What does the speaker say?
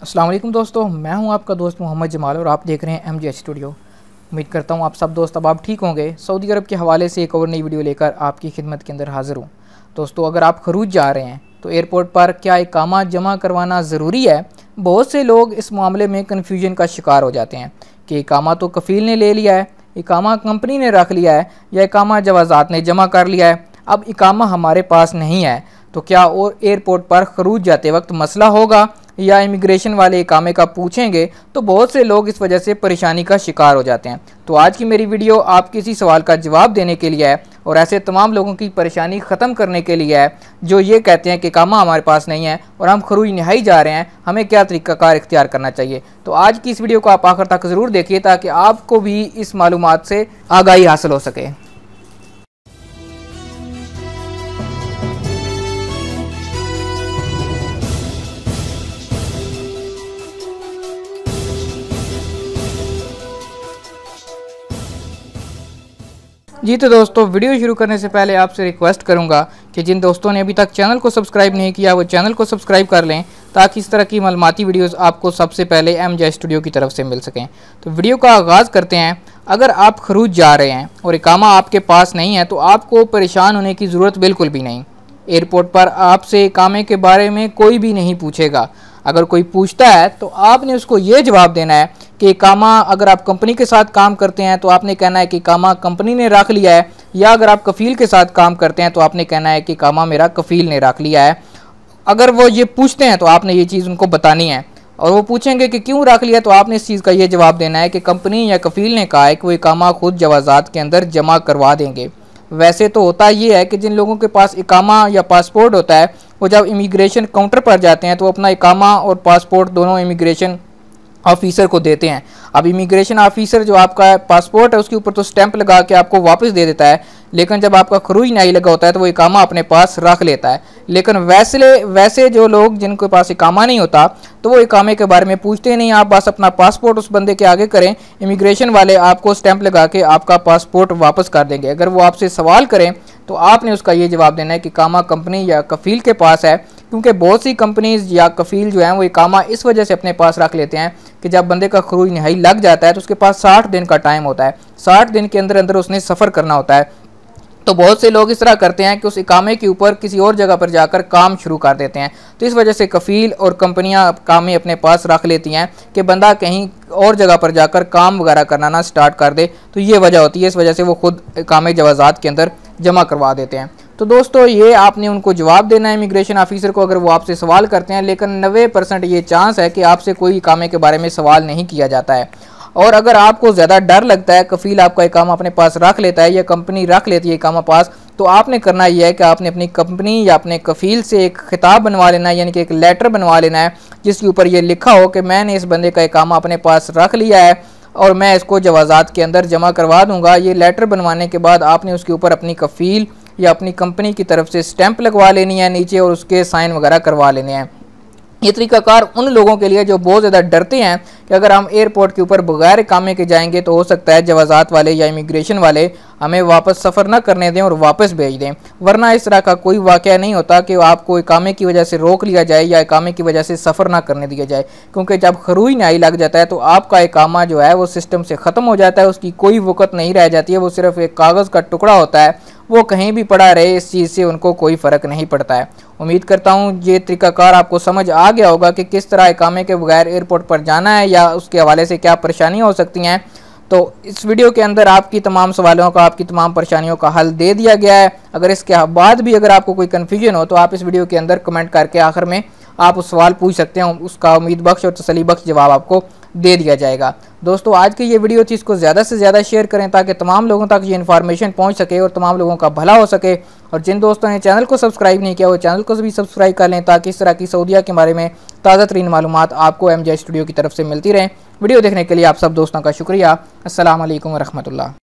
अस्सलाम वालेकुम दोस्तों, मैं हूं आपका दोस्त मोहम्मद जमाल और आप देख रहे हैं MJ स्टूडियो। उम्मीद करता हूं आप सब दोस्त अब आप ठीक होंगे। सऊदी अरब के हवाले से एक और नई वीडियो लेकर आपकी खिदमत के अंदर हाज़िर हूं। दोस्तों, अगर आप खरूज जा रहे हैं तो एयरपोर्ट पर क्या इकामा जमा करवाना ज़रूरी है? बहुत से लोग इस मामले में कन्फ्यूजन का शिकार हो जाते हैं कि इकामा तो कफ़ील ने ले लिया है, इकामा कंपनी ने रख लिया है या इकामा जवाज़ात ने जमा कर लिया है, अब इकामा हमारे पास नहीं है तो क्या और एयरपोर्ट पर खरूज जाते वक्त मसला होगा या इमिग्रेशन वाले इकामे का पूछेंगे? तो बहुत से लोग इस वजह से परेशानी का शिकार हो जाते हैं। तो आज की मेरी वीडियो आपके इसी सवाल का जवाब देने के लिए है और ऐसे तमाम लोगों की परेशानी ख़त्म करने के लिए है जो ये कहते हैं कि इकामा हमारे पास नहीं है और हम खरूज नहाई जा रहे हैं, हमें क्या तरीक़ाकार इख्तियार करना चाहिए। तो आज की इस वीडियो को आप आखिर तक ज़रूर देखिए ताकि आपको भी इस मालूमात से आगाही हासिल हो सके। जी तो दोस्तों, वीडियो शुरू करने से पहले आपसे रिक्वेस्ट करूंगा कि जिन दोस्तों ने अभी तक चैनल को सब्सक्राइब नहीं किया वो चैनल को सब्सक्राइब कर लें ताकि इस तरह की मालूमाती वीडियोस आपको सबसे पहले MJ स्टूडियो की तरफ से मिल सकें। तो वीडियो का आगाज़ करते हैं। अगर आप खरूज जा रहे हैं और इकामा आपके पास नहीं है तो आपको परेशान होने की ज़रूरत बिल्कुल भी नहीं। एयरपोर्ट पर आपसे इकामे के बारे में कोई भी नहीं पूछेगा। अगर कोई पूछता है तो आपने उसको ये जवाब देना है कि इकामा, अगर आप कंपनी के साथ काम करते हैं तो आपने कहना है कि इकामा कंपनी ने रख लिया है, या अगर आप कफ़ील के साथ काम करते हैं तो आपने कहना है कि इकामा मेरा कफ़ील ने रख लिया है। अगर वो ये पूछते हैं तो आपने ये चीज़ उनको बतानी है और वो पूछेंगे कि क्यों रख लिया तो आपने इस चीज़ का ये जवाब देना है कि कंपनी या कफ़ील ने कहा है कि वो इकामा खुद जवाज़ात के अंदर जमा करवा देंगे। वैसे तो होता ये है कि जिन लोगों के पास इकामा या पासपोर्ट होता है वो जब इमिग्रेशन काउंटर पर जाते हैं तो अपना इकामा और पासपोर्ट दोनों इमिग्रेशन ऑफिसर को देते हैं। अब इमिग्रेशन ऑफिसर जो आपका पासपोर्ट है उसके ऊपर तो स्टैंप लगा के आपको वापस दे देता है, लेकिन जब आपका खरूज नहीं लगा होता है तो वो इकामा अपने पास रख लेता है। लेकिन वैसे जो लोग जिनके पास इकामा नहीं होता तो वो इकामे के बारे में पूछते नहीं, आप बस अपना पासपोर्ट उस बंदे के आगे करें, इमिग्रेशन वाले आपको स्टैंप लगा के आपका पासपोर्ट वापस कर देंगे। अगर वो आपसे सवाल करें तो आपने उसका ये जवाब देना है कि इकामा कंपनी या कफ़ील के पास है, क्योंकि बहुत सी कंपनीज़ या कफ़ील जो हैं वो इकामा इस वजह से अपने पास रख लेते हैं कि जब बंदे का खरूज नहाई लग जाता है तो उसके पास 60 दिन का टाइम होता है। 60 दिन के अंदर अंदर उसने सफ़र करना होता है। तो बहुत से लोग इस तरह करते हैं कि उस इकामे के ऊपर किसी और जगह पर जाकर काम शुरू कर देते हैं। तो इस वजह से कफ़ील और कंपनियां कामें अपने पास रख लेती हैं कि बंदा कहीं और जगह पर जाकर काम वगैरह करना ना स्टार्ट कर दे। तो ये वजह होती है, इस वजह से वो खुद इकामे जवाज़ात के अंदर जमा करवा देते हैं। तो दोस्तों, ये आपने उनको जवाब देना है इमिग्रेशन ऑफिसर को अगर वो आपसे सवाल करते हैं, लेकिन 90% ये चांस है कि आपसे कोई इकामे के बारे में सवाल नहीं किया जाता है। और अगर आपको ज़्यादा डर लगता है, कफ़ील आपका इकामा अपने पास रख लेता है या कंपनी रख लेती है इकामा पास, तो आपने करना यह है कि आपने अपनी कंपनी या अपने कफ़ील से एक खिताब बनवा लेना है, यानी कि एक लेटर बनवा लेना है जिसके ऊपर ये लिखा हो कि मैंने इस बंदे का इकामा अपने पास रख लिया है और मैं इसको जवाज़ात के अंदर जमा करवा दूंगा। ये लेटर बनवाने के बाद आपने उसके ऊपर अपनी कफ़ील या अपनी कंपनी की तरफ से स्टैंप लगवा लेनी है नीचे और उसके साइन वगैरह करवा लेने हैं। ये तरीकाकार उन लोगों के लिए जो बहुत ज़्यादा डरते हैं कि अगर हम एयरपोर्ट के ऊपर बगैर इकामे के जाएंगे तो हो सकता है जवाज़ात वाले या इमिग्रेशन वाले हमें वापस सफ़र ना करने दें और वापस भेज दें। वरना इस तरह का कोई वाक़या नहीं होता कि आपको इकामे की वजह से रोक लिया जाए या इकामे की वजह से सफ़र ना करने दिया जाए, क्योंकि जब खरूज नहाई लग जाता है तो आपका इकामा जो है वो सिस्टम से ख़त्म हो जाता है, उसकी कोई वक़्त नहीं रह जाती है, वो सिर्फ एक कागज़ का टुकड़ा होता है, वो कहीं भी पड़ा रहे इस चीज़ से उनको कोई फ़र्क नहीं पड़ता है। उम्मीद करता हूँ ये तरीकाकार आपको समझ आ गया होगा कि किस तरह इकामे के बगैर एयरपोर्ट पर जाना है या उसके हवाले से क्या परेशानियाँ हो सकती हैं। तो इस वीडियो के अंदर आपकी तमाम सवालों का, आपकी तमाम परेशानियों का हल दे दिया गया है। अगर इसके बाद भी अगर आपको कोई कन्फ्यूजन हो तो आप इस वीडियो के अंदर कमेंट करके आखिर में आप उस सवाल पूछ सकते हैं, उसका उम्मीद बख्श और तसल्ली बख्श जवाब आपको दे दिया जाएगा। दोस्तों, आज की ये वीडियो थी, इसको ज़्यादा से ज़्यादा शेयर करें ताकि तमाम लोगों तक ये इन्फॉर्मेशन पहुंच सके और तमाम लोगों का भला हो सके। और जिन दोस्तों ने चैनल को सब्सक्राइब नहीं किया वो चैनल को भी सब्सक्राइब कर लें ताकि इस तरह की सऊदीया के बारे में ताज़ा तरीन मालूमात आपको MJ स्टूडियो की तरफ से मिलती रहें। वीडियो देखने के लिए आप सब दोस्तों का शुक्रिया। अस्सलाम वालेकुम व रहमतुल्लाह।